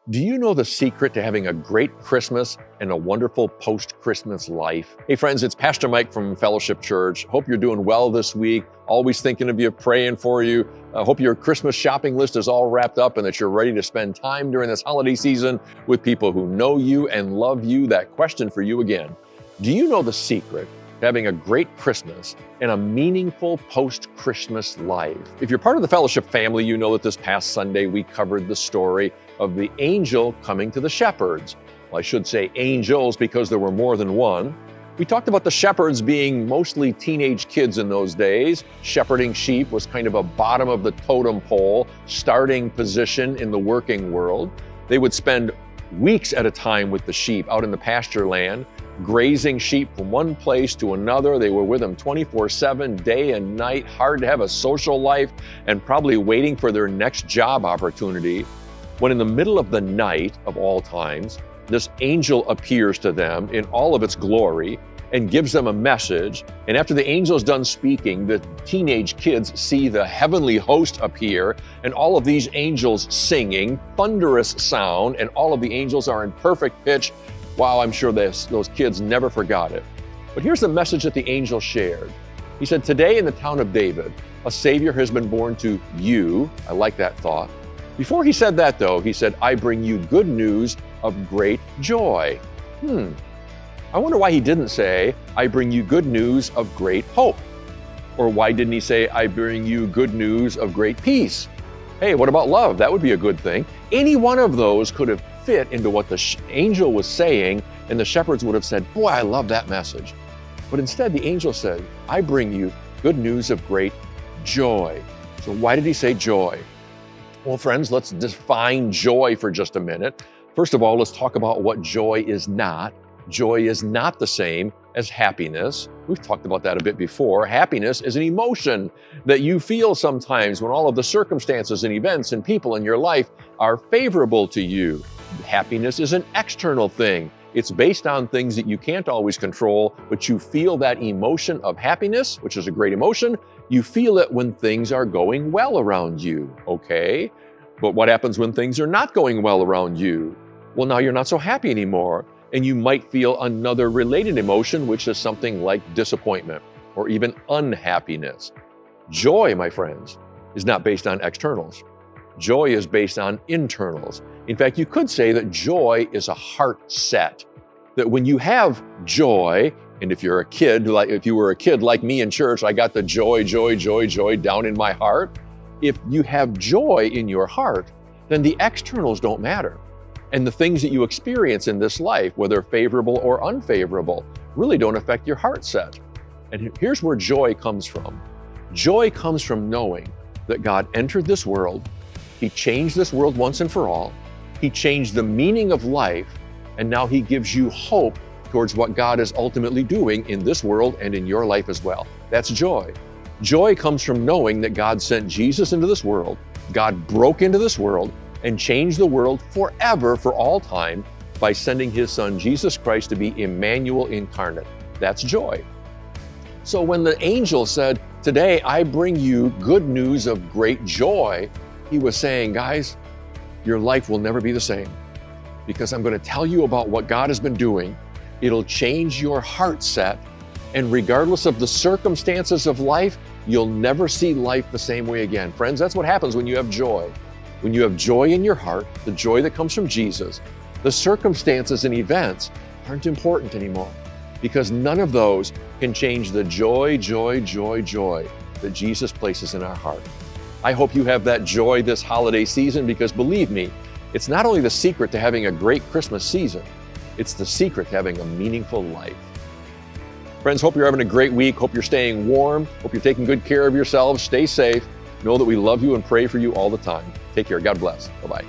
Do you know the secret to having a great Christmas and a wonderful post-Christmas life? Hey friends, it's Pastor Mike from Fellowship Church. Hope you're doing well this week. Always thinking of you, praying for you. Hope your Christmas shopping list is all wrapped up and that you're ready to spend time during this holiday season with people who know you and love you. That question for you again. Do you know the secret to having a great Christmas and a meaningful post-Christmas life? If you're part of the Fellowship family, you know that this past Sunday we covered the story of the angel coming to the shepherds. Well, I should say angels because there were more than one. We talked about the shepherds being mostly teenage kids in those days. Shepherding sheep was kind of a bottom of the totem pole, starting position in the working world. They would spend weeks at a time with the sheep out in the pasture land, grazing sheep from one place to another. They were with them 24/7, day and night, hard to have a social life, and probably waiting for their next job opportunity. When in the middle of the night of all times, this angel appears to them in all of its glory and gives them a message. And after the angel's done speaking, the teenage kids see the heavenly host appear and all of these angels singing, thunderous sound, and all of the angels are in perfect pitch. Wow, I'm sure those kids never forgot it. But here's the message that the angel shared. He said, "Today in the town of David, a Savior has been born to you." I like that thought. Before he said that though, he said, "I bring you good news of great joy." I wonder why he didn't say, "I bring you good news of great hope." Or why didn't he say, "I bring you good news of great peace"? Hey, what about love? That would be a good thing. Any one of those could have fit into what the angel was saying, and the shepherds would have said, "Boy, I love that message." But instead, the angel said, "I bring you good news of great joy." So why did he say joy? Well, friends, let's define joy for just a minute. First of all, let's talk about what joy is not. Joy is not the same as happiness. We've talked about that a bit before. Happiness is an emotion that you feel sometimes when all of the circumstances and events and people in your life are favorable to you. Happiness is an external thing. It's based on things that you can't always control, but you feel that emotion of happiness, which is a great emotion. You feel it when things are going well around you, okay? But what happens when things are not going well around you? Well, now you're not so happy anymore, and you might feel another related emotion, which is something like disappointment or even unhappiness. Joy, my friends, is not based on externals. Joy is based on internals. In fact, you could say that joy is a heart set. That when you have joy, and if you were a kid like me in church, I got the joy down in my heart. If you have joy in your heart, then the externals don't matter. And the things that you experience in this life, whether favorable or unfavorable, really don't affect your heart set. And here's where joy comes from. Joy comes from knowing that God entered this world. He changed this world once and for all. He changed the meaning of life, and now he gives you hope towards what God is ultimately doing in this world and in your life as well. That's joy. Joy comes from knowing that God sent Jesus into this world. God broke into this world and changed the world forever, for all time, by sending his son, Jesus Christ, to be Emmanuel incarnate. That's joy. So when the angel said, "Today I bring you good news of great joy," he was saying, guys, your life will never be the same, because I'm going to tell you about what God has been doing. It'll change your heart set, and regardless of the circumstances of life, you'll never see life the same way again. Friends, that's what happens when you have joy. When you have joy in your heart, the joy that comes from Jesus, the circumstances and events aren't important anymore, because none of those can change the joy that Jesus places in our heart. I hope you have that joy this holiday season, because believe me, it's not only the secret to having a great Christmas season, it's the secret to having a meaningful life. Friends, hope you're having a great week. Hope you're staying warm. Hope you're taking good care of yourselves. Stay safe. Know that we love you and pray for you all the time. Take care. God bless. Bye-bye.